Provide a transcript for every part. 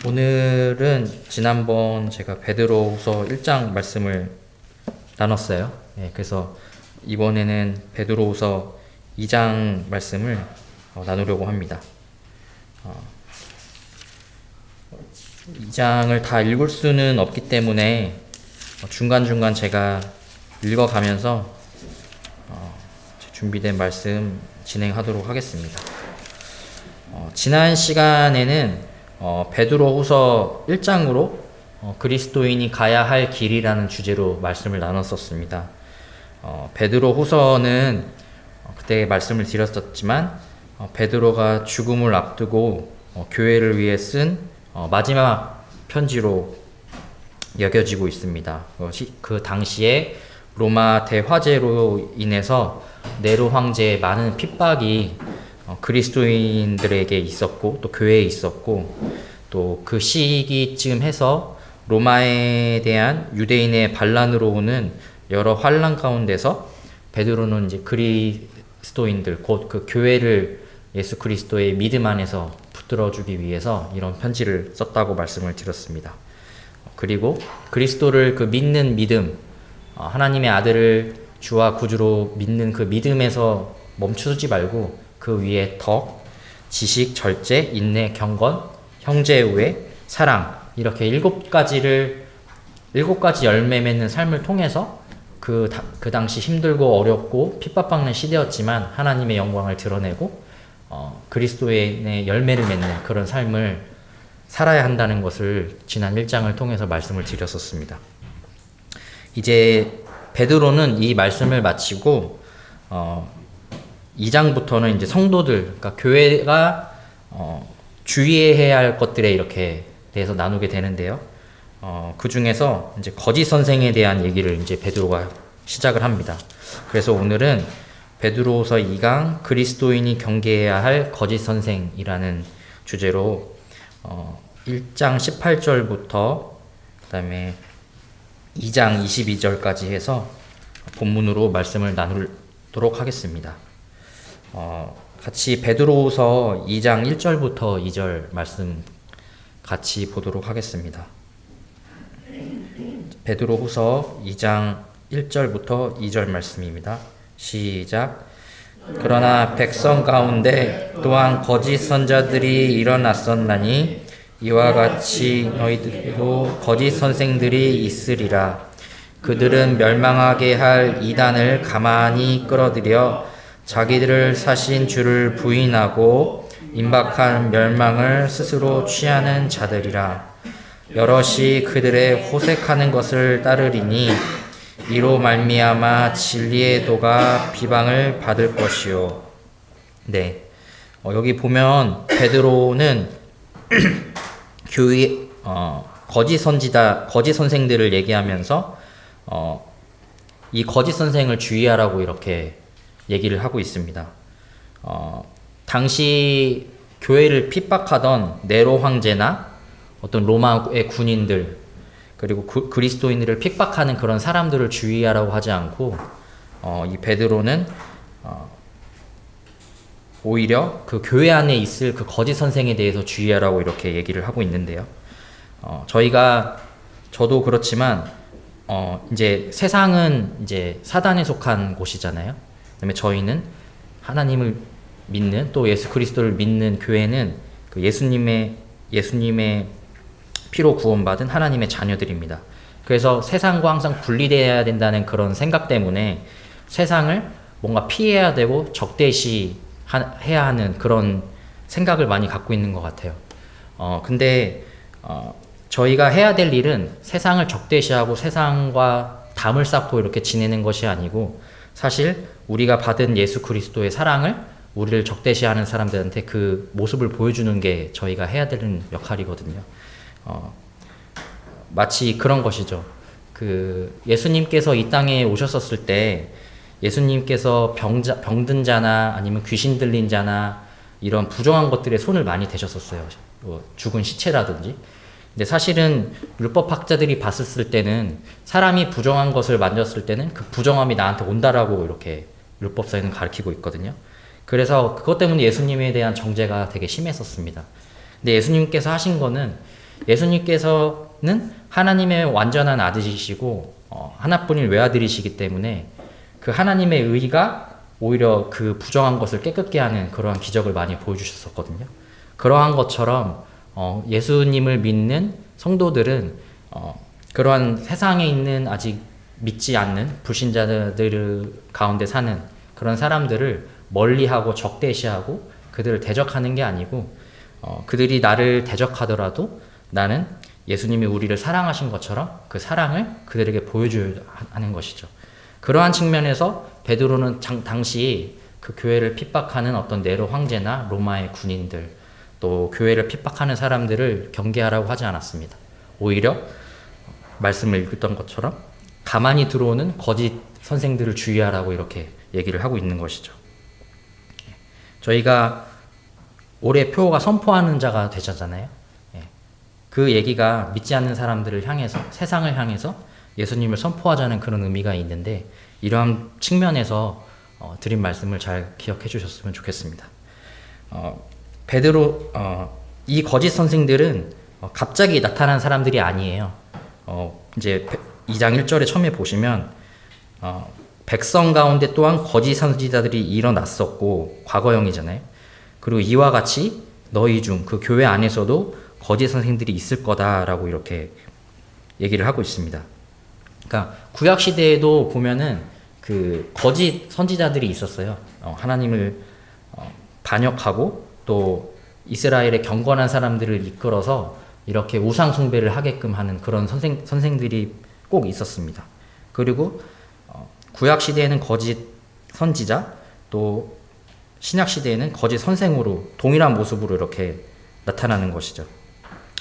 오늘은 지난번 제가 베드로후서 1장 말씀을 나눴어요. 그래서 이번에는 베드로후서 2장 말씀을 나누려고 합니다. 2장을 다 읽을 수는 없기 때문에 중간중간 제가 읽어가면서 준비된 말씀 진행하도록 하겠습니다. 지난 시간에는 베드로후서 1장으로 그리스도인이 가야 할 길이라는 주제로 말씀을 나눴었습니다. 베드로후서는 그때 말씀을 드렸었지만 베드로가 죽음을 앞두고 교회를 위해 쓴 마지막 편지로 여겨지고 있습니다. 그 당시에 로마 대화재로 인해서 네로 황제의 많은 핍박이 그리스도인들에게 있었고 또 교회에 있었고 또 그 시기쯤 해서 로마에 대한 유대인의 반란으로 오는 여러 환란 가운데서 베드로는 이제 그리스도인들 곧 그 교회를 예수 그리스도의 믿음 안에서 붙들어주기 위해서 이런 편지를 썼다고 말씀을 드렸습니다. 그리고 그리스도를 그 믿는 믿음, 하나님의 아들을 주와 구주로 믿는 그 믿음에서 멈추지 말고 그 위에 덕, 지식, 절제, 인내, 경건, 형제의 사랑 이렇게 7가지 열매 맺는 삶을 통해서 그 당시 힘들고 어렵고 핍박받는 시대였지만 하나님의 영광을 드러내고 그리스도의 열매를 맺는 그런 삶을 살아야 한다는 것을 지난 1장을 통해서 말씀을 드렸었습니다. 이제 베드로는 이 말씀을 마치고 2장부터는 이제 성도들, 그러니까 교회가 주의해야 할 것들에 이렇게 대해서 나누게 되는데요. 그 중에서 이제 거짓 선생에 대한 얘기를 이제 베드로가 시작을 합니다. 그래서 오늘은 베드로후서 2강 그리스도인이 경계해야 할 거짓 선생이라는 주제로 1장 18절부터 그다음에 2장 22절까지 해서 본문으로 말씀을 나누도록 하겠습니다. 같이 베드로후서 2장 1절부터 2절 말씀 같이 보도록 하겠습니다. 베드로후서 2장 1절부터 2절 말씀입니다. 시작. 그러나 백성 가운데 또한 거짓 선자들이 일어났었나니 이와 같이 너희들도 거짓 선생들이 있으리라. 그들은 멸망하게 할 이단을 가만히 끌어들여 자기들을 사신 주를 부인하고 임박한 멸망을 스스로 취하는 자들이라. 여럿이 그들의 호색하는 것을 따르리니 이로 말미암아 진리의 도가 비방을 받을 것이요. 네, 여기 보면 베드로는 교회 거짓 선생들을 얘기하면서 이 거짓 선생을 주의하라고 이렇게 얘기를 하고 있습니다. 당시 교회를 핍박하던 네로 황제나 어떤 로마의 군인들 그리고 그리스도인들을 핍박하는 그런 사람들을 주의하라고 하지 않고 이 베드로는 오히려 그 교회 안에 있을 그 거짓 선생에 대해서 주의하라고 이렇게 얘기를 하고 있는데요. 저도 그렇지만 이제 세상은 이제 사단에 속한 곳이잖아요. 그다음에 저희는 하나님을 믿는 또 예수 그리스도를 믿는 교회는 그 예수님의 피로 구원받은 하나님의 자녀들입니다. 그래서 세상과 항상 분리되어야 된다는 그런 생각 때문에 세상을 뭔가 피해야 되고 적대시 해야 하는 그런 생각을 많이 갖고 있는 것 같아요. 근데 저희가 해야 될 일은 세상을 적대시하고 세상과 담을 쌓고 이렇게 지내는 것이 아니고 사실 우리가 받은 예수 그리스도의 사랑을 우리를 적대시하는 사람들한테 그 모습을 보여주는 게 저희가 해야 되는 역할이거든요. 마치 그런 것이죠. 그 예수님께서 이 땅에 오셨었을 때 예수님께서 병든 자나 아니면 귀신 들린 자나 이런 부정한 것들에 손을 많이 대셨었어요. 죽은 시체라든지. 근데 사실은 율법학자들이 봤을 때는 사람이 부정한 것을 만졌을 때는 그 부정함이 나한테 온다라고 이렇게 율법사에는 가르치고 있거든요. 그래서 그것 때문에 예수님에 대한 정죄가 되게 심했었습니다. 근데 예수님께서 하신 거는 예수님께서는 하나님의 완전한 아들이시고 하나뿐인 외아들이시기 때문에 그 하나님의 의가 오히려 그 부정한 것을 깨끗게 하는 그러한 기적을 많이 보여주셨었거든요. 그러한 것처럼 예수님을 믿는 성도들은 그러한 세상에 있는 아직 믿지 않는 불신자들 가운데 사는 그런 사람들을 멀리하고 적대시하고 그들을 대적하는 게 아니고 그들이 나를 대적하더라도 나는 예수님이 우리를 사랑하신 것처럼 그 사랑을 그들에게 보여줘야 하는 것이죠. 그러한 측면에서 베드로는 당시 그 교회를 핍박하는 어떤 네로 황제나 로마의 군인들 또 교회를 핍박하는 사람들을 경계하라고 하지 않았습니다. 오히려 말씀을 읽었던 것처럼 가만히 들어오는 거짓 선생들을 주의하라고 이렇게 얘기를 하고 있는 것이죠. 저희가 올해 표가 선포하는 자가 되셨잖아요. 그 얘기가 믿지 않는 사람들을 향해서 세상을 향해서 예수님을 선포하자는 그런 의미가 있는데 이러한 측면에서 드린 말씀을 잘 기억해 주셨으면 좋겠습니다. 베드로 이 거짓 선생들은 갑자기 나타난 사람들이 아니에요. 이제 2장 1절에 처음에 보시면 백성 가운데 또한 거짓 선지자들이 일어났었고 과거형이잖아요. 그리고 이와 같이 너희 중 그 교회 안에서도 거짓 선생들이 있을 거다라고 이렇게 얘기를 하고 있습니다. 그러니까 구약 시대에도 보면은 그 거짓 선지자들이 있었어요. 하나님을 반역하고 또 이스라엘의 경건한 사람들을 이끌어서 이렇게 우상 숭배를 하게끔 하는 그런 선생들이 꼭 있었습니다. 그리고 구약 시대에는 거짓 선지자 또 신약 시대에는 거짓 선생으로 동일한 모습으로 이렇게 나타나는 것이죠.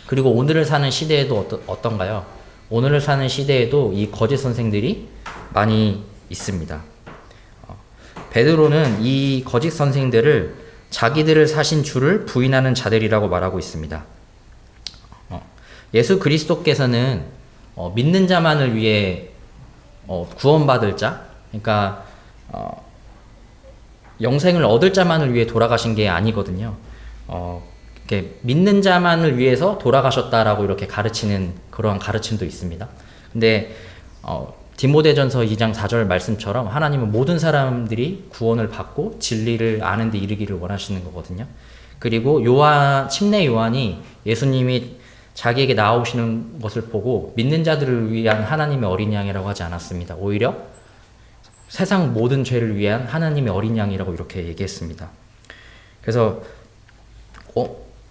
그리고 오늘을 사는 시대에도 어떤가요? 오늘을 사는 시대에도 이 거짓 선생들이 많이 있습니다. 베드로는 이 거짓 선생들을 자기들을 사신 주를 부인하는 자들이라고 말하고 있습니다. 예수 그리스도께서는 믿는 자만을 위해 구원받을 자, 그러니까 영생을 얻을 자만을 위해 돌아가신 게 아니거든요. 이렇게 믿는 자만을 위해서 돌아가셨다라고 이렇게 가르치는 그러한 가르침도 있습니다. 근데 디모데전서 2장 4절 말씀처럼 하나님은 모든 사람들이 구원을 받고 진리를 아는 데 이르기를 원하시는 거거든요. 그리고 침례 요한이 예수님이 자기에게 나오시는 것을 보고 믿는 자들을 위한 하나님의 어린 양이라고 하지 않았습니다. 오히려 세상 모든 죄를 위한 하나님의 어린 양이라고 이렇게 얘기했습니다. 그래서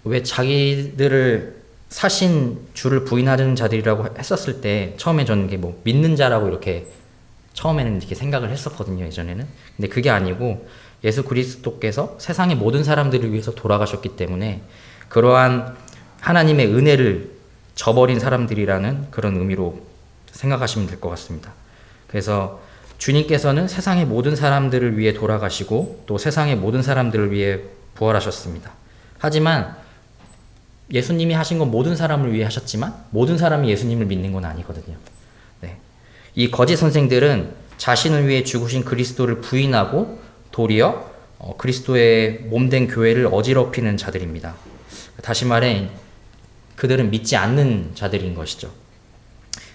왜 자기들을 사신 주를 부인하는 자들이라고 했었을 때 처음에 저는 이게 믿는 자라고 이렇게 처음에는 이렇게 생각을 했었거든요. 예전에는. 근데 그게 아니고 예수 그리스도께서 세상의 모든 사람들을 위해서 돌아가셨기 때문에 그러한 하나님의 은혜를 저버린 사람들이라는 그런 의미로 생각하시면 될 것 같습니다. 그래서 주님께서는 세상의 모든 사람들을 위해 돌아가시고 또 세상의 모든 사람들을 위해 부활하셨습니다. 하지만 예수님이 하신 건 모든 사람을 위해 하셨지만 모든 사람이 예수님을 믿는 건 아니거든요. 네. 이 거짓 선생들은 자신을 위해 죽으신 그리스도를 부인하고 도리어 그리스도의 몸된 교회를 어지럽히는 자들입니다. 다시 말해 그들은 믿지 않는 자들인 것이죠.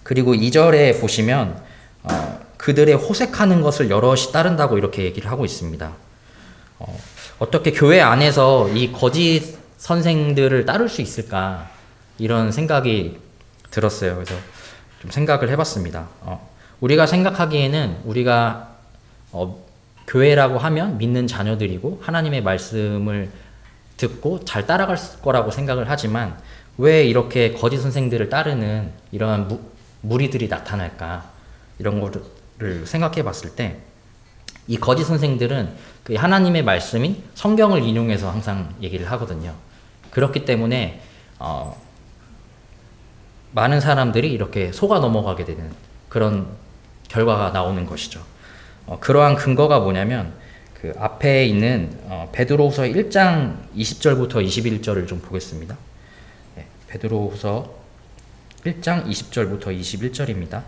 그리고 2절에 보시면 그들의 호색하는 것을 여럿이 따른다고 이렇게 얘기를 하고 있습니다. 어떻게 교회 안에서 이 거짓 선생들을 따를 수 있을까 이런 생각이 들었어요. 그래서 좀 생각을 해봤습니다. 우리가 생각하기에는 우리가 교회라고 하면 믿는 자녀들이고 하나님의 말씀을 듣고 잘 따라갈 거라고 생각을 하지만 왜 이렇게 거짓 선생들을 따르는 이러한 무리들이 나타날까 이런 거를 생각해 봤을 때 이 거짓 선생들은 그 하나님의 말씀인 성경을 인용해서 항상 얘기를 하거든요. 그렇기 때문에 많은 사람들이 이렇게 속아 넘어가게 되는 그런 결과가 나오는 것이죠. 그러한 근거가 뭐냐면 그 앞에 있는 베드로후서 1장 20절부터 21절을 좀 보겠습니다. 네, 베드로후서 1장 20절부터 21절입니다.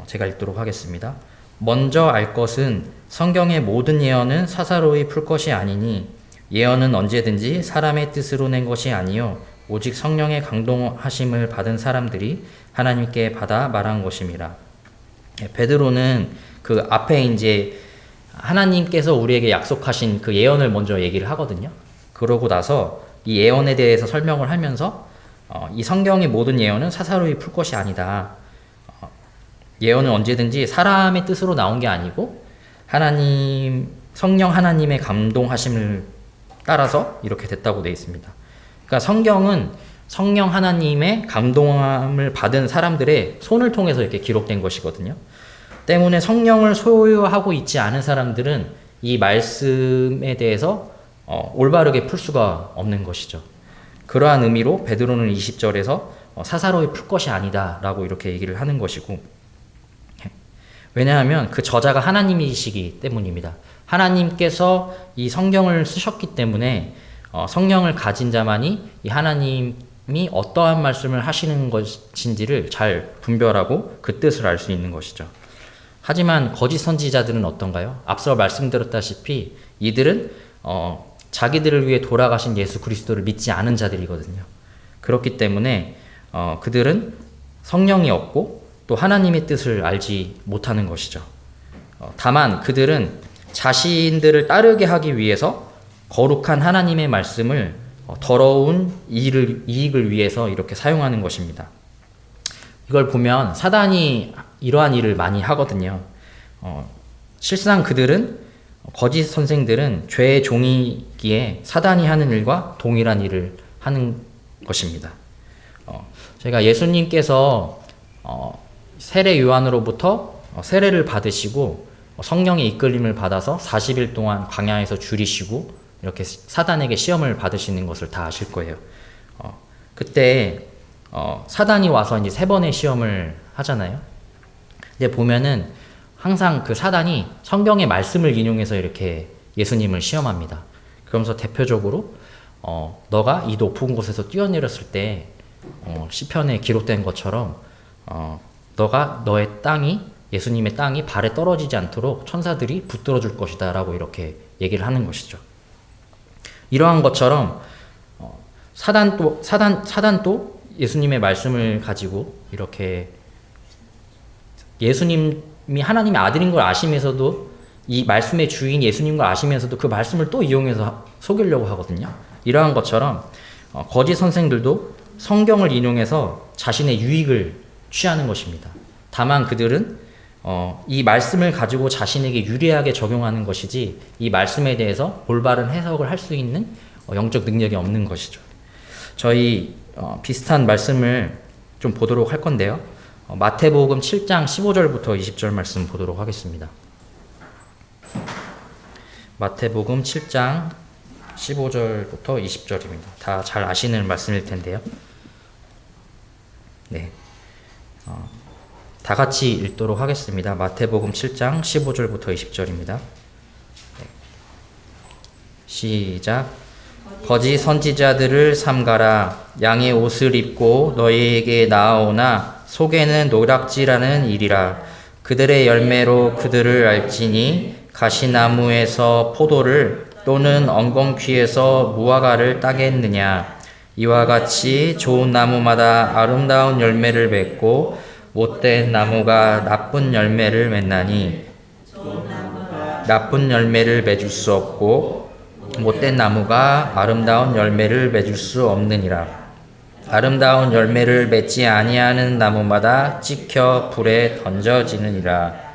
제가 읽도록 하겠습니다. 먼저 알 것은 성경의 모든 예언은 사사로이 풀 것이 아니니 예언은 언제든지 사람의 뜻으로 낸 것이 아니요 오직 성령의 강동하심을 받은 사람들이 하나님께 받아 말한 것임이라. 베드로는 그 앞에 이제 하나님께서 우리에게 약속하신 그 예언을 먼저 얘기를 하거든요. 그러고 나서 이 예언에 대해서 설명을 하면서 이 성경의 모든 예언은 사사로이 풀 것이 아니다. 예언은 언제든지 사람의 뜻으로 나온 게 아니고 성령 하나님의 감동하심을 따라서 이렇게 됐다고 되어 있습니다. 그러니까 성경은 성령 하나님의 감동함을 받은 사람들의 손을 통해서 이렇게 기록된 것이거든요. 때문에 성령을 소유하고 있지 않은 사람들은 이 말씀에 대해서 올바르게 풀 수가 없는 것이죠. 그러한 의미로 베드로는 20절에서 사사로이 풀 것이 아니다 라고 이렇게 얘기를 하는 것이고, 왜냐하면 그 저자가 하나님이시기 때문입니다. 하나님께서 이 성경을 쓰셨기 때문에 성령을 가진 자만이 이 하나님이 어떠한 말씀을 하시는 것인지를 잘 분별하고 그 뜻을 알 수 있는 것이죠. 하지만 거짓 선지자들은 어떤가요? 앞서 말씀드렸다시피 이들은 자기들을 위해 돌아가신 예수 그리스도를 믿지 않은 자들이거든요. 그렇기 때문에 그들은 성령이 없고 또 하나님의 뜻을 알지 못하는 것이죠. 다만 그들은 자신들을 따르게 하기 위해서 거룩한 하나님의 말씀을 더러운 이익을 위해서 이렇게 사용하는 것입니다. 이걸 보면 사단이 이러한 일을 많이 하거든요. 실상 거짓 선생들은 죄의 종이기에 사단이 하는 일과 동일한 일을 하는 것입니다. 제가 예수님께서 세례 요한으로부터 세례를 받으시고 성령의 이끌림을 받아서 40일 동안 광야에서 줄이시고 이렇게 사단에게 시험을 받으시는 것을 다 아실 거예요. 그때 사단이 와서 이제 3번의 시험을 하잖아요. 근데 보면은 항상 그 사단이 성경의 말씀을 인용해서 이렇게 예수님을 시험합니다. 그러면서 대표적으로 너가 이 높은 곳에서 뛰어내렸을 때 시편에 기록된 것처럼 너의 땅이 예수님의 땅이 발에 떨어지지 않도록 천사들이 붙들어 줄 것이다 라고 이렇게 얘기를 하는 것이죠. 이러한 것처럼 사단도 예수님의 말씀을 가지고 이렇게 예수님이 하나님의 아들인 걸 아시면서도 이 말씀의 주인 예수님인 걸 아시면서도 그 말씀을 또 이용해서 속이려고 하거든요. 이러한 것처럼 거짓 선생들도 성경을 인용해서 자신의 유익을 취하는 것입니다. 다만 그들은 이 말씀을 가지고 자신에게 유리하게 적용하는 것이지 이 말씀에 대해서 올바른 해석을 할 수 있는 영적 능력이 없는 것이죠. 저희 비슷한 말씀을 좀 보도록 할 건데요. 마태복음 7장 15절부터 20절 말씀 보도록 하겠습니다. 마태복음 7장 15절부터 20절입니다. 다 잘 아시는 말씀일 텐데요. 네. 다 같이 읽도록 하겠습니다. 마태복음 7장 15절부터 20절입니다. 네. 시작. 거짓 선지자들을 삼가라. 양의 옷을 입고 너희에게 나아오나 속에는 노략질하는 일이라. 그들의 열매로 그들을 알지니 가시나무에서 포도를 또는 엉겅퀴에서 무화과를 따겠느냐. 이와 같이 좋은 나무마다 아름다운 열매를 맺고 못된 나무가 나쁜 열매를 맺나니 나쁜 열매를 맺을 수 없고 못된 나무가 아름다운 열매를 맺을 수 없느니라. 아름다운 열매를 맺지 아니하는 나무마다 찍혀 불에 던져지느니라.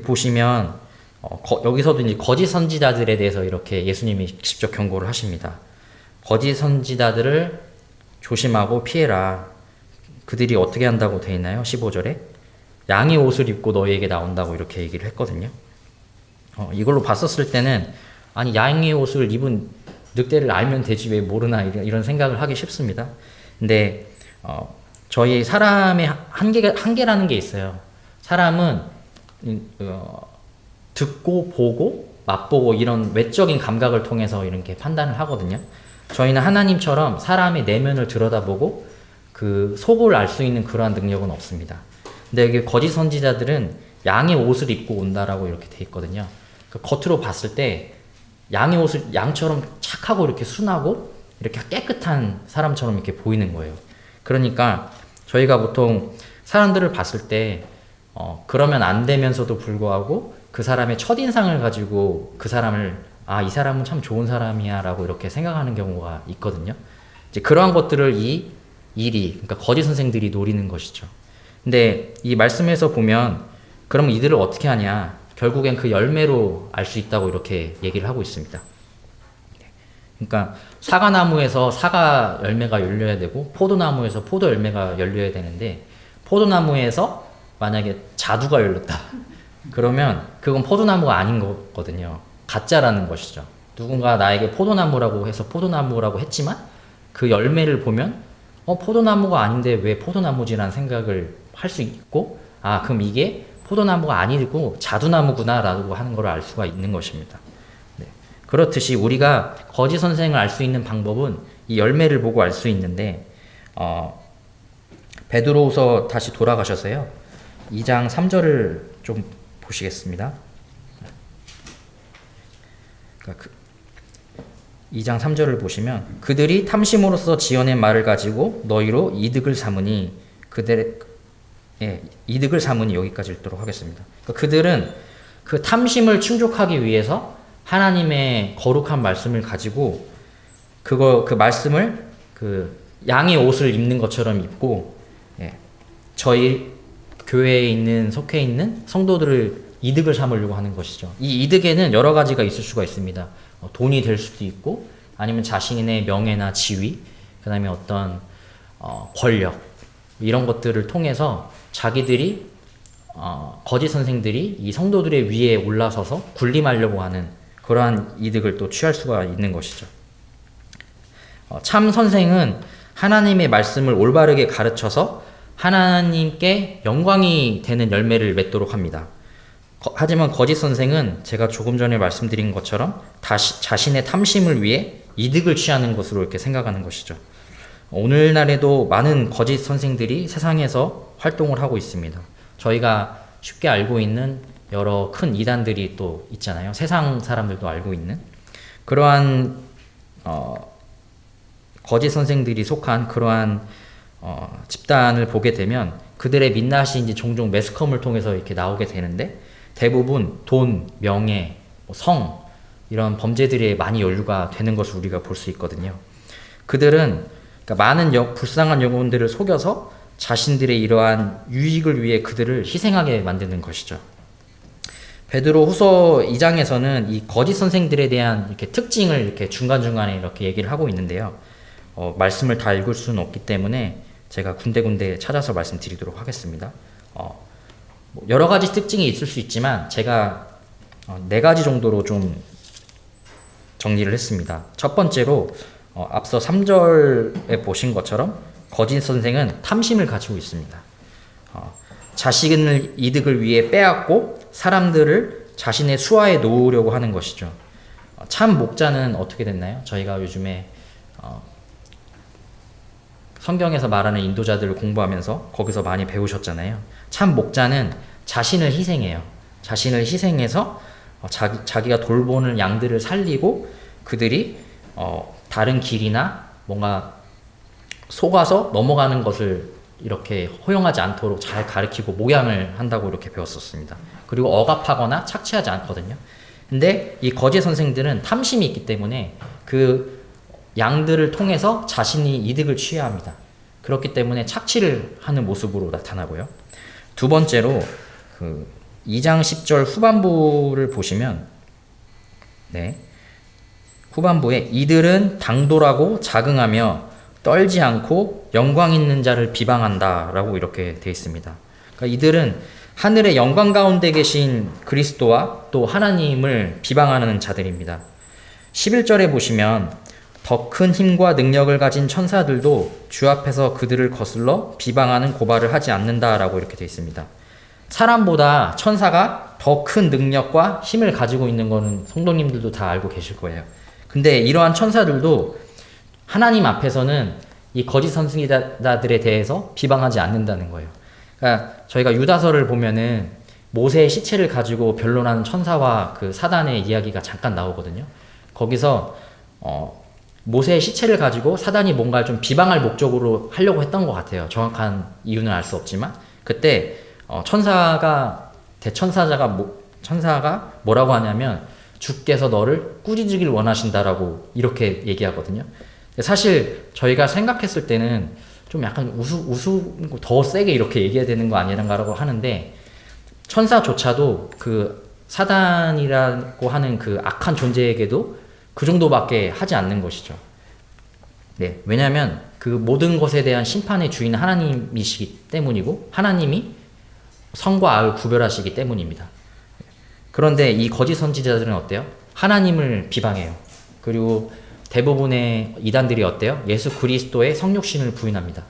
보시면 여기서도 이제 거짓 선지자들에 대해서 이렇게 예수님이 직접 경고를 하십니다. 거짓 선지자들을 조심하고 피해라. 그들이 어떻게 한다고 되어 있나요? 15절에 양의 옷을 입고 너희에게 나온다고 이렇게 얘기를 했거든요. 이걸로 봤었을 때는 아니 양의 옷을 입은 늑대를 알면 되지 왜 모르나 이런 생각을 하기 쉽습니다. 근데 저희 사람의 한계라는 게 있어요. 사람은 듣고 보고 맛보고 이런 외적인 감각을 통해서 이렇게 판단을 하거든요. 저희는 하나님처럼 사람의 내면을 들여다보고 그 속을 알 수 있는 그러한 능력은 없습니다. 근데 여기 거짓 선지자들은 양의 옷을 입고 온다라고 이렇게 돼 있거든요. 그 겉으로 봤을 때 양의 옷을 양처럼 착하고 이렇게 순하고 이렇게 깨끗한 사람처럼 이렇게 보이는 거예요. 그러니까 저희가 보통 사람들을 봤을 때 그러면 안 되면서도 불구하고 그 사람의 첫인상을 가지고 그 사람을 이 사람은 참 좋은 사람이야 라고 이렇게 생각하는 경우가 있거든요. 이제 그러한 것들을 이 일이, 그러니까 거짓 선생들이 노리는 것이죠. 근데 이 말씀에서 보면 그럼 이들을 어떻게 하냐, 결국엔 그 열매로 알 수 있다고 이렇게 얘기를 하고 있습니다. 그러니까 사과나무에서 사과 열매가 열려야 되고 포도나무에서 포도 열매가 열려야 되는데, 포도나무에서 만약에 자두가 열렸다 그러면 그건 포도나무가 아닌 거거든요. 가짜라는 것이죠. 누군가 나에게 포도나무라고 해서 포도나무라고 했지만 그 열매를 보면 포도나무가 아닌데 왜 포도나무지라는 생각을 할 수 있고, 그럼 이게 포도나무가 아니고 자두나무구나 라고 하는 걸 알 수가 있는 것입니다. 네. 그렇듯이 우리가 거짓 선생을 알 수 있는 방법은 이 열매를 보고 알 수 있는데, 베드로후서 다시 돌아가셔서요 2장 3절을 좀 보시겠습니다. 그러니까 2장 3절을 보시면, 그들이 탐심으로써 지어낸 말을 가지고 너희로 이득을 삼으니 이득을 삼으니, 여기까지 읽도록 하겠습니다. 그러니까 그들은 그 탐심을 충족하기 위해서 하나님의 거룩한 말씀을 가지고 그 말씀을 그 양의 옷을 입는 것처럼 입고 저희 교회에 속해 있는 성도들을 이득을 삼으려고 하는 것이죠. 이 이득에는 여러 가지가 있을 수가 있습니다. 돈이 될 수도 있고, 아니면 자신의 명예나 지위, 그 다음에 어떤 권력, 이런 것들을 통해서 자기들이 거짓 선생들이 이 성도들의 위에 올라서서 군림하려고 하는 그러한 이득을 또 취할 수가 있는 것이죠. 참 선생은 하나님의 말씀을 올바르게 가르쳐서 하나님께 영광이 되는 열매를 맺도록 합니다. 하지만 거짓 선생은 제가 조금 전에 말씀드린 것처럼 자신의 탐심을 위해 이득을 취하는 것으로 이렇게 생각하는 것이죠. 오늘날에도 많은 거짓 선생들이 세상에서 활동을 하고 있습니다. 저희가 쉽게 알고 있는 여러 큰 이단들이 또 있잖아요. 세상 사람들도 알고 있는 그러한 거짓 선생들이 속한 그러한 집단을 보게 되면 그들의 민낯이 이제 종종 매스컴을 통해서 이렇게 나오게 되는데, 대부분 돈, 명예, 성, 이런 범죄들이 많이 연루가 되는 것을 우리가 볼 수 있거든요. 그들은 그러니까 많은 불쌍한 영혼들을 속여서 자신들의 이러한 유익을 위해 그들을 희생하게 만드는 것이죠. 베드로 후서 2장에서는 이 거짓 선생들에 대한 이렇게 특징을 이렇게 중간중간에 이렇게 얘기를 하고 있는데요. 말씀을 다 읽을 수는 없기 때문에 제가 군데군데 찾아서 말씀드리도록 하겠습니다. 여러 가지 특징이 있을 수 있지만 제가 4가지 정도로 좀 정리를 했습니다. 첫 번째로 앞서 3절에 보신 것처럼 거짓 선생은 탐심을 가지고 있습니다. 자신의 이득을 위해 빼앗고 사람들을 자신의 수하에 놓으려고 하는 것이죠. 참 목자는 어떻게 됐나요? 저희가 요즘에 성경에서 말하는 인도자들을 공부하면서 거기서 많이 배우셨잖아요. 참 목자는 자신을 희생해요. 자신을 희생해서 자기가 돌보는 양들을 살리고 그들이 다른 길이나 뭔가 속아서 넘어가는 것을 이렇게 허용하지 않도록 잘 가르치고 모양을 한다고 이렇게 배웠었습니다. 그리고 억압하거나 착취하지 않거든요. 근데 이 거짓 선생들은 탐심이 있기 때문에 그 양들을 통해서 자신이 이득을 취해야 합니다. 그렇기 때문에 착취를 하는 모습으로 나타나고요. 두 번째로 2장 10절 후반부를 보시면 후반부에 이들은 당돌하고 자긍하며 떨지 않고 영광 있는 자를 비방한다 라고 이렇게 되어 있습니다. 그러니까 이들은 하늘의 영광 가운데 계신 그리스도와 또 하나님을 비방하는 자들입니다. 11절에 보시면 더 큰 힘과 능력을 가진 천사들도 주 앞에서 그들을 거슬러 비방하는 고발을 하지 않는다라고 이렇게 되어 있습니다. 사람보다 천사가 더 큰 능력과 힘을 가지고 있는 것은 성도님들도 다 알고 계실 거예요. 근데 이러한 천사들도 하나님 앞에서는 이 거짓 선지자들에 대해서 비방하지 않는다는 거예요. 그러니까 저희가 유다서를 보면은 모세의 시체를 가지고 변론하는 천사와 그 사단의 이야기가 잠깐 나오거든요. 거기서 모세의 시체를 가지고 사단이 뭔가 좀 비방할 목적으로 하려고 했던 것 같아요. 정확한 이유는 알 수 없지만 그때 천사가 뭐라고 하냐면 주께서 너를 꾸짖으길 원하신다라고 이렇게 얘기하거든요. 사실 저희가 생각했을 때는 좀 약간 더 세게 이렇게 얘기해야 되는 거 아니란가라고 하는데 천사조차도 그 사단이라고 하는 그 악한 존재에게도 그 정도밖에 하지 않는 것이죠. 네, 왜냐하면 그 모든 것에 대한 심판의 주인은 하나님이시기 때문이고 하나님이 성과 악을 구별하시기 때문입니다. 그런데 이 거짓 선지자들은 어때요? 하나님을 비방해요. 그리고 대부분의 이단들이 어때요? 예수 그리스도의 성육신을 부인합니다.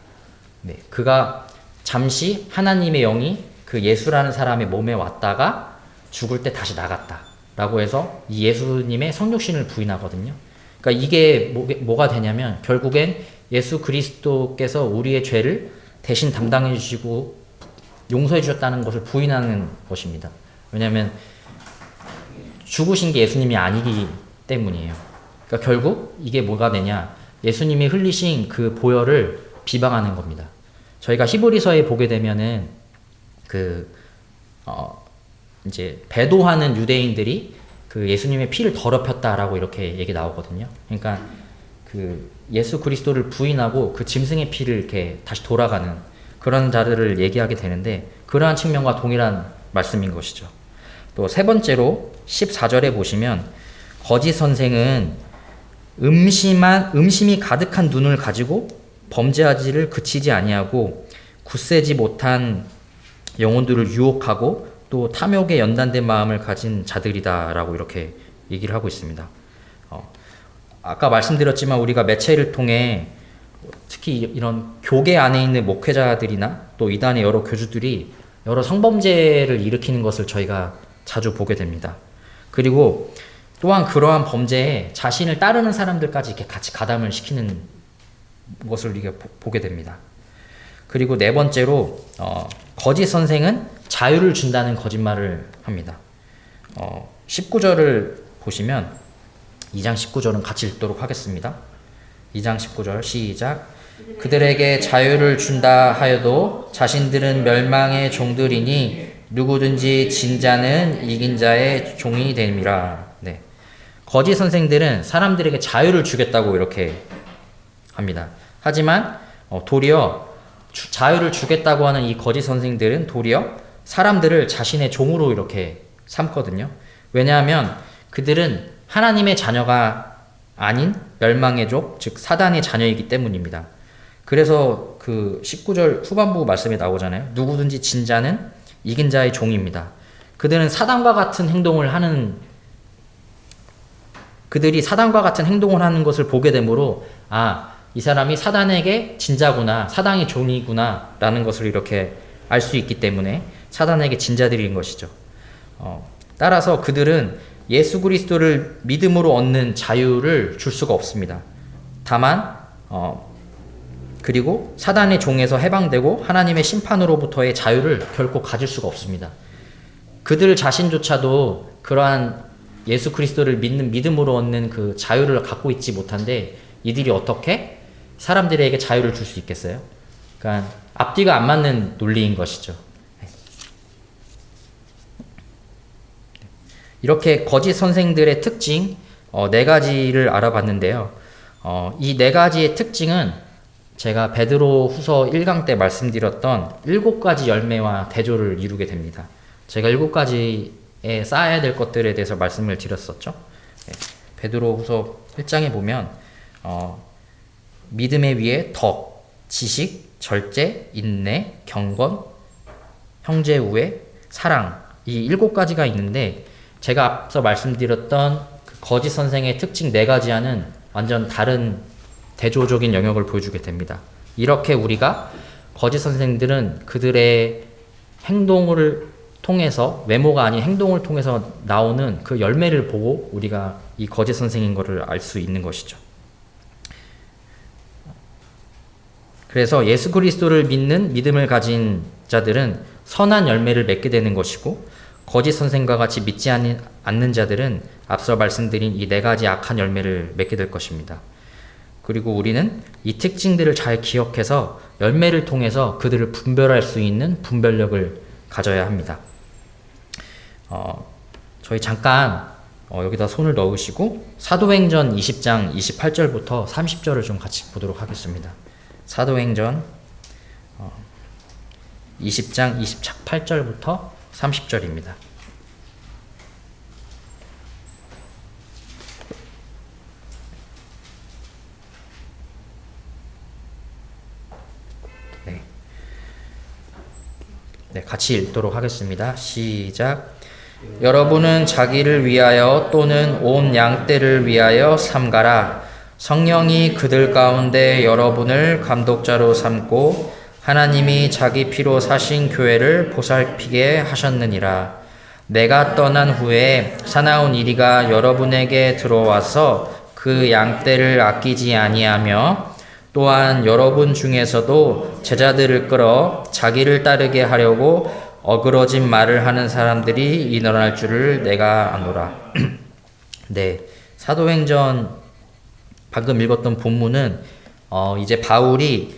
네, 그가 잠시 하나님의 영이 그 예수라는 사람의 몸에 왔다가 죽을 때 다시 나갔다 라고 해서 이 예수님의 성육신을 부인하거든요. 그러니까 이게 뭐가 되냐면 결국엔 예수 그리스도께서 우리의 죄를 대신 담당해 주시고 용서해 주셨다는 것을 부인하는 것입니다. 왜냐하면 죽으신 게 예수님이 아니기 때문이에요. 그러니까 결국 이게 뭐가 되냐? 예수님이 흘리신 그 보혈을 비방하는 겁니다. 저희가 히브리서에 보게 되면은 이제 배도하는 유대인들이 그 예수님의 피를 더럽혔다라고 이렇게 얘기 나오거든요. 그러니까 그 예수 그리스도를 부인하고 그 짐승의 피를 이렇게 다시 돌아가는 그런 자들을 얘기하게 되는데 그러한 측면과 동일한 말씀인 것이죠. 또 세 번째로 14절에 보시면 거짓 선생은 음심이 가득한 눈을 가지고 범죄하지를 그치지 아니하고 굳세지 못한 영혼들을 유혹하고 또 탐욕에 연단된 마음을 가진 자들이다라고 이렇게 얘기를 하고 있습니다. 아까 말씀드렸지만 우리가 매체를 통해 특히 이런 교계 안에 있는 목회자들이나 또 이단의 여러 교주들이 여러 성범죄를 일으키는 것을 저희가 자주 보게 됩니다. 그리고 또한 그러한 범죄에 자신을 따르는 사람들까지 이렇게 같이 가담을 시키는 것을 우리가 보게 됩니다. 그리고 네 번째로 거짓 선생은 자유를 준다는 거짓말을 합니다. 19절을 보시면 2장 19절은 같이 읽도록 하겠습니다. 2장 19절 시작. 그들에게 자유를 준다 하여도 자신들은 멸망의 종들이니 누구든지 진 자는 이긴 자의 종이 됨이라. 네. 거짓 선생들은 사람들에게 자유를 주겠다고 이렇게 합니다. 하지만 도리어 자유를 주겠다고 하는 이 거짓 선생들은 도리어 사람들을 자신의 종으로 이렇게 삼거든요. 왜냐하면 그들은 하나님의 자녀가 아닌 멸망의 족, 즉 사단의 자녀이기 때문입니다. 그래서 그 19절 후반부 말씀에 나오잖아요. 누구든지 진 자는 이긴 자의 종입니다. 그들이 사단과 같은 행동을 하는 것을 보게 되므로 이 사람이 사단에게 진 자구나, 사단의 종이구나 라는 것을 이렇게 알 수 있기 때문에 사단에게 진 자들인 것이죠. 따라서 그들은 예수 그리스도를 믿음으로 얻는 자유를 줄 수가 없습니다. 다만 그리고 사단의 종에서 해방되고 하나님의 심판으로부터의 자유를 결코 가질 수가 없습니다. 그들 자신조차도 그러한 예수 그리스도를 믿는 믿음으로 얻는 그 자유를 갖고 있지 못한데 이들이 어떻게 사람들에게 자유를 줄 수 있겠어요? 그러니까 앞뒤가 안 맞는 논리인 것이죠. 이렇게 거짓 선생들의 특징 네 가지를 알아봤는데요. 이 네 가지의 특징은 제가 베드로 후서 1강 때 말씀드렸던 7가지 열매와 대조를 이루게 됩니다. 제가 7가지에 쌓아야 될 것들에 대해서 말씀을 드렸었죠. 베드로 후서 1장에 보면 믿음의 위에 덕, 지식, 절제, 인내, 경건, 형제 우애, 사랑 이 7가지가 있는데 제가 앞서 말씀드렸던 그 거짓 선생의 특징 4가지와는 완전 다른 대조적인 영역을 보여주게 됩니다. 이렇게 우리가 거짓 선생들은 그들의 행동을 통해서 외모가 아닌 행동을 통해서 나오는 그 열매를 보고 우리가 이 거짓 선생인 것을 알 수 있는 것이죠. 그래서 예수 그리스도를 믿는 믿음을 가진 자들은 선한 열매를 맺게 되는 것이고 거짓 선생과 같이 믿지 않는 자들은 앞서 말씀드린 이 네 가지 악한 열매를 맺게 될 것입니다. 그리고 우리는 이 특징들을 잘 기억해서 열매를 통해서 그들을 분별할 수 있는 분별력을 가져야 합니다. 저희 잠깐 여기다 손을 넣으시고 사도행전 20장 28절부터 30절을 좀 같이 보도록 하겠습니다. 사도행전 20장 28절부터 30절입니다. 네, 같이 읽도록 하겠습니다. 시작. 여러분은 자기를 위하여 또는 온 양떼를 위하여 삼가라. 성령이 그들 가운데 여러분을 감독자로 삼고 하나님이 자기 피로 사신 교회를 보살피게 하셨느니라. 내가 떠난 후에 사나운 이리가 여러분에게 들어와서 그 양떼를 아끼지 아니하며 또한 여러분 중에서도 제자들을 끌어 자기를 따르게 하려고 어그러진 말을 하는 사람들이 일어날 줄을 내가 아노라. 네, 사도행전 방금 읽었던 본문은 이제 바울이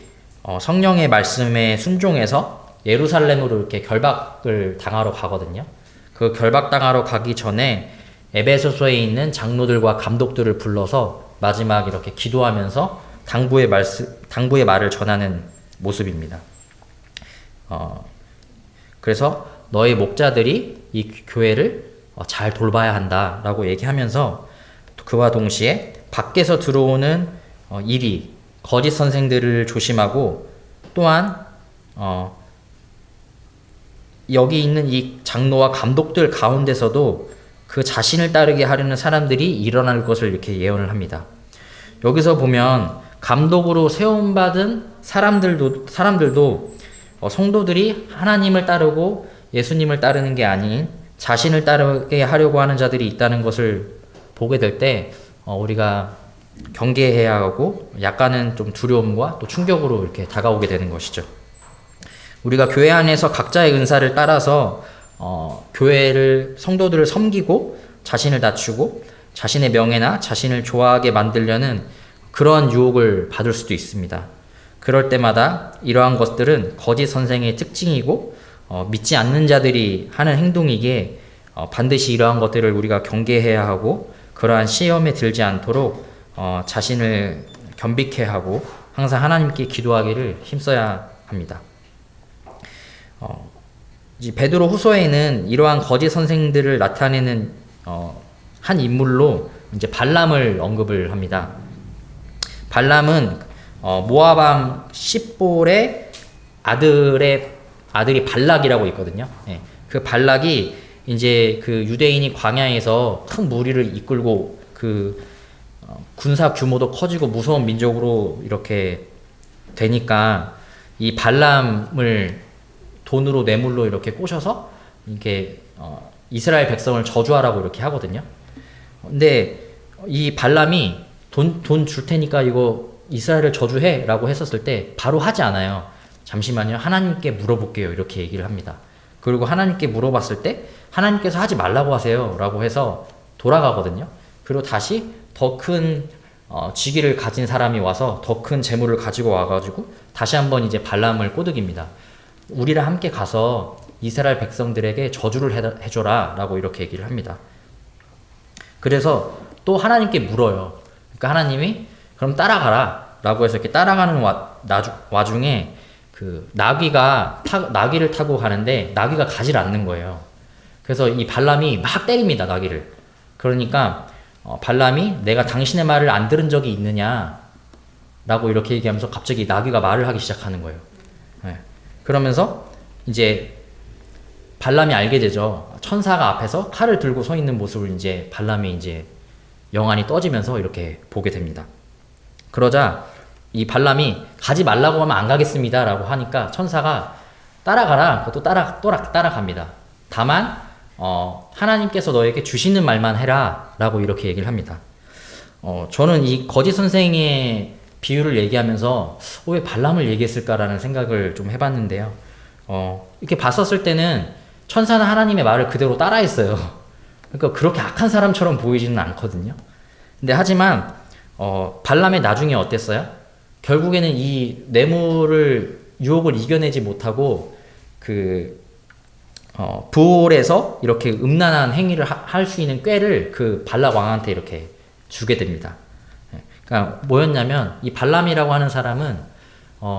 성령의 말씀에 순종해서 예루살렘으로 이렇게 결박을 당하러 가거든요. 그 결박당하러 가기 전에 에베소서에 있는 장로들과 감독들을 불러서 마지막 이렇게 기도하면서 당부의 말을 전하는 모습입니다. 그래서 너희 목자들이 이 교회를 잘 돌봐야 한다라고 얘기하면서 그와 동시에 밖에서 들어오는 이리 거짓 선생들을 조심하고 또한 여기 있는 이 장로와 감독들 가운데서도 그 자신을 따르게 하려는 사람들이 일어날 것을 이렇게 예언을 합니다. 여기서 보면 감독으로 세움받은 사람들도 성도들이 하나님을 따르고 예수님을 따르는 게 아닌 자신을 따르게 하려고 하는 자들이 있다는 것을 보게 될 때 우리가 경계해야 하고 약간은 좀 두려움과 또 충격으로 이렇게 다가오게 되는 것이죠. 우리가 교회 안에서 각자의 은사를 따라서 교회를 성도들을 섬기고 자신을 낮추고 자신의 명예나 자신을 좋아하게 만들려는 그러한 유혹을 받을 수도 있습니다. 그럴 때마다 이러한 것들은 거짓 선생의 특징이고 믿지 않는 자들이 하는 행동이기에 반드시 이러한 것들을 우리가 경계해야 하고 그러한 시험에 들지 않도록 자신을 겸비케 하고 항상 하나님께 기도하기를 힘써야 합니다. 베드로 후서에는 이러한 거짓 선생들을 나타내는 한 인물로 이제 발람을 언급을 합니다. 발람은 모아밤 십볼의 아들이 발락이라고 있거든요. 예, 그 발락이 이제 그 유대인이 광야에서 큰 무리를 이끌고 그 군사 규모도 커지고 무서운 민족으로 이렇게 되니까 이 발람을 돈으로 뇌물로 이렇게 꼬셔서 이렇게 이스라엘 백성을 저주하라고 이렇게 하거든요. 근데 이 발람이 돈 줄 테니까 이거 이스라엘을 저주해 라고 했었을 때 바로 하지 않아요. 잠시만요. 하나님께 물어볼게요. 이렇게 얘기를 합니다. 그리고 하나님께 물어봤을 때 하나님께서 하지 말라고 하세요 라고 해서 돌아가거든요. 그리고 다시 더 큰 직위를 가진 사람이 와서 더 큰 재물을 가지고 와가지고 다시 한번 이제 발람을 꼬드깁니다. 우리랑 함께 가서 이스라엘 백성들에게 저주를 해줘라 라고 이렇게 얘기를 합니다. 그래서 또 하나님께 물어요. 그러니까 하나님이 그럼 따라가라 라고 해서 이렇게 따라가는 와중에 그 나귀를 타고 가는데 나귀가 가질 않는 거예요. 그래서 이 발람이 막 때립니다, 나귀를. 그러니까 발람이 내가 당신의 말을 안 들은 적이 있느냐 라고 이렇게 얘기하면서 갑자기 나귀가 말을 하기 시작하는 거예요. 네. 그러면서 이제 발람이 알게 되죠. 천사가 앞에서 칼을 들고 서 있는 모습을 이제 발람이 이제 영안이 떠지면서 이렇게 보게 됩니다. 그러자 이 발람이 가지 말라고 하면 안 가겠습니다 라고 하니까 천사가 따라가라. 그것도 따라갑니다. 다만 하나님께서 너에게 주시는 말만 해라 라고 이렇게 얘기를 합니다. 저는 이 거짓 선생의 비유를 얘기하면서 왜 발람을 얘기했을까라는 생각을 좀 해봤는데요. 이렇게 봤었을 때는 천사는 하나님의 말을 그대로 따라했어요. 그러니까 그렇게 악한 사람처럼 보이지는 않거든요. 근데 하지만 발람의 나중에 어땠어요? 결국에는 이 뇌물을 유혹을 이겨내지 못하고 부올에서 이렇게 음란한 행위를 할 수 있는 꾀를 그 발락 왕한테 이렇게 주게 됩니다. 그러니까 뭐였냐면 이 발람이라고 하는 사람은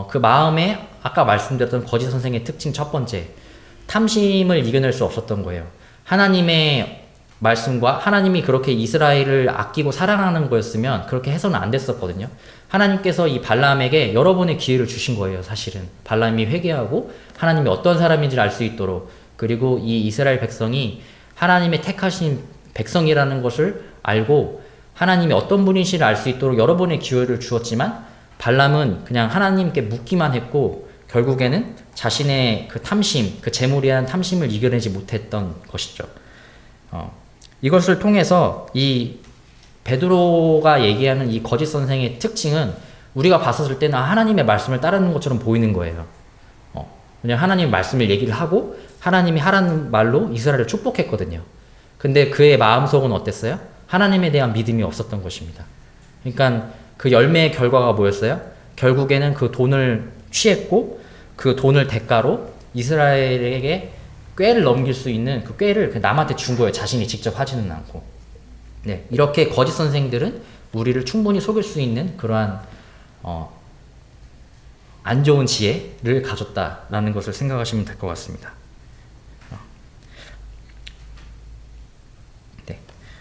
그 마음에 아까 말씀드렸던 거짓 선생의 특징 첫 번째, 탐심을 이겨낼 수 없었던 거예요. 하나님의 말씀과 하나님이 그렇게 이스라엘을 아끼고 사랑하는 거였으면 그렇게 해서는 안 됐었거든요. 하나님께서 이 발람에게 여러 번의 기회를 주신 거예요. 사실은 발람이 회개하고 하나님이 어떤 사람인지를 알 수 있도록, 그리고 이 이스라엘 백성이 하나님의 택하신 백성이라는 것을 알고 하나님이 어떤 분이신지를 알 수 있도록 여러 번의 기회를 주었지만 발람은 그냥 하나님께 묻기만 했고 결국에는 자신의 그 탐심, 그 재물에 대한 탐심을 이겨내지 못했던 것이죠. 이것을 통해서 이 베드로가 얘기하는 이 거짓 선생의 특징은 우리가 봤었을 때는 하나님의 말씀을 따르는 것처럼 보이는 거예요. 그냥 하나님의 말씀을 얘기를 하고 하나님이 하라는 말로 이스라엘을 축복했거든요. 근데 그의 마음속은 어땠어요? 하나님에 대한 믿음이 없었던 것입니다. 그러니까 그 열매의 결과가 뭐였어요? 결국에는 그 돈을 취했고 그 돈을 대가로 이스라엘에게 꾀를 넘길 수 있는 그 꾀를 남한테 준 거예요. 자신이 직접 하지는 않고. 네, 이렇게 거짓 선생들은 우리를 충분히 속일 수 있는 그러한 안 좋은 지혜를 가졌다라는 것을 생각하시면 될 것 같습니다. 네.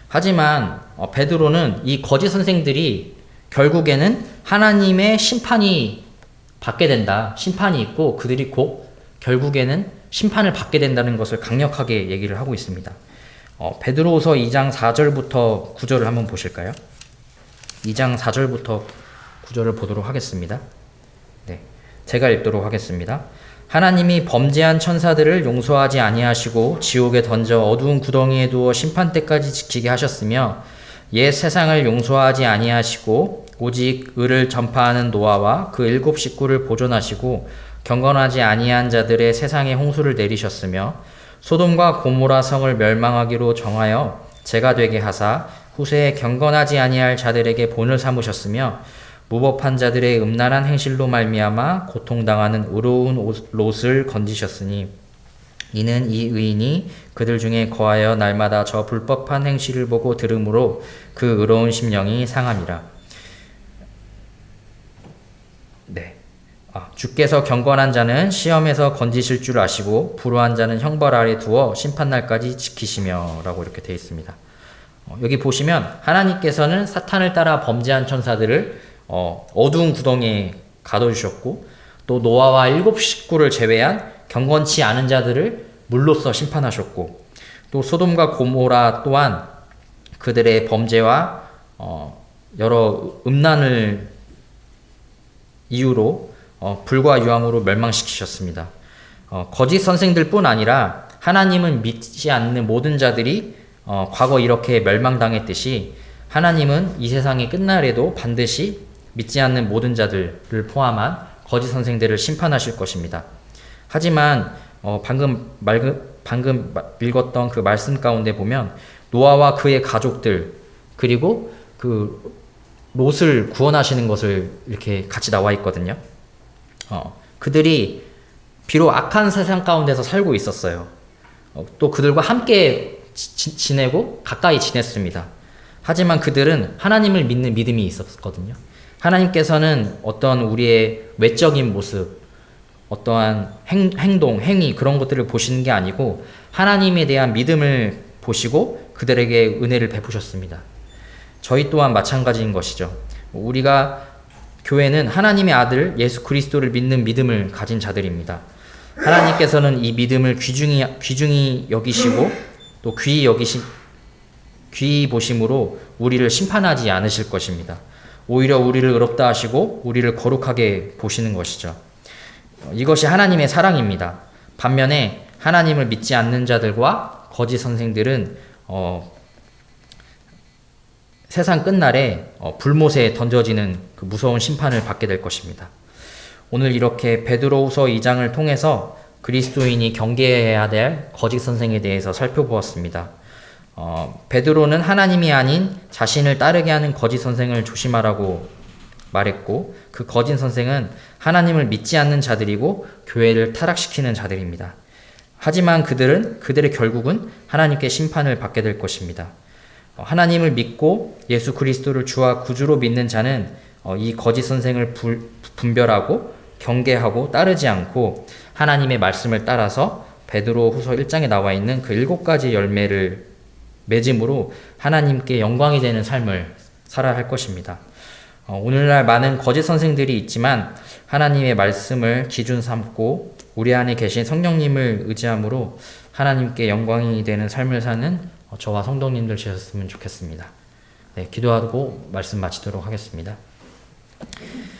하지만 베드로는 이 거짓 선생들이 결국에는 하나님의 심판이 받게 된다. 심판이 있고 그들이 곧 결국에는 심판을 받게 된다는 것을 강력하게 얘기를 하고 있습니다. 베드로후서 2장 4절부터 9절을 한번 보실까요? 2장 4절부터 9절을 보도록 하겠습니다. 네, 제가 읽도록 하겠습니다. 하나님이 범죄한 천사들을 용서하지 아니하시고 지옥에 던져 어두운 구덩이에 두어 심판 때까지 지키게 하셨으며 옛 세상을 용서하지 아니하시고 오직 의를 전파하는 노아와 그 7 식구를 보존하시고 경건하지 아니한 자들의 세상에 홍수를 내리셨으며 소돔과 고모라 성을 멸망하기로 정하여 죄가 되게 하사 후세에 경건하지 아니할 자들에게 본을 삼으셨으며 무법한 자들의 음란한 행실로 말미암아 고통당하는 의로운 롯을 건지셨으니 이는 이 의인이 그들 중에 거하여 날마다 저 불법한 행실을 보고 들으므로 그 의로운 심령이 상함이라. 네. 주께서 경건한 자는 시험에서 건지실 줄 아시고 불의한 자는 형벌 아래 두어 심판날까지 지키시며 라고 이렇게 되어 있습니다. 여기 보시면 하나님께서는 사탄을 따라 범죄한 천사들을 어두운 구덩이에 가둬주셨고 또 노아와 7 식구를 제외한 경건치 않은 자들을 물로써 심판하셨고 또 소돔과 고모라 또한 그들의 범죄와 여러 음란을 이유로 불과 유황으로 멸망시키셨습니다. 거짓 선생들뿐 아니라 하나님을 믿지 않는 모든 자들이 과거 이렇게 멸망당했듯이 하나님은 이 세상의 끝날에도 반드시 믿지 않는 모든 자들을 포함한 거짓 선생들을 심판하실 것입니다. 하지만 방금 읽었던 그 말씀 가운데 보면 노아와 그의 가족들 그리고 그 롯을 구원하시는 것을 이렇게 같이 나와 있거든요. 그들이 비록 악한 세상 가운데서 살고 있었어요. 또 그들과 함께 지내고 가까이 지냈습니다. 하지만 그들은 하나님을 믿는 믿음이 있었거든요. 하나님께서는 어떤 우리의 외적인 모습, 어떠한 행동, 행위 그런 것들을 보시는 게 아니고 하나님에 대한 믿음을 보시고 그들에게 은혜를 베푸셨습니다. 저희 또한 마찬가지인 것이죠. 우리가 교회는 하나님의 아들 예수 그리스도를 믿는 믿음을 가진 자들입니다. 하나님께서는 이 믿음을 귀중히 여기시고 또 귀히 보심으로 우리를 심판하지 않으실 것입니다. 오히려 우리를 의롭다 하시고 우리를 거룩하게 보시는 것이죠. 이것이 하나님의 사랑입니다. 반면에 하나님을 믿지 않는 자들과 거짓 선생들은 세상 끝날에 불못에 던져지는 그 무서운 심판을 받게 될 것입니다. 오늘 이렇게 베드로후서 2장을 통해서 그리스도인이 경계해야 될 거짓 선생에 대해서 살펴보았습니다. 베드로는 하나님이 아닌 자신을 따르게 하는 거짓 선생을 조심하라고 말했고, 그 거짓 선생은 하나님을 믿지 않는 자들이고 교회를 타락시키는 자들입니다. 하지만 그들의 결국은 하나님께 심판을 받게 될 것입니다. 하나님을 믿고 예수 그리스도를 주와 구주로 믿는 자는 이 거짓 선생을 분별하고 경계하고 따르지 않고 하나님의 말씀을 따라서 베드로 후서 1장에 나와 있는 그 7가지 열매를 맺음으로 하나님께 영광이 되는 삶을 살아야 할 것입니다. 오늘날 많은 거짓 선생들이 있지만 하나님의 말씀을 기준 삼고 우리 안에 계신 성령님을 의지함으로 하나님께 영광이 되는 삶을 사는 저와 성도님들 되셨으면 좋겠습니다. 네, 기도하고 말씀 마치도록 하겠습니다.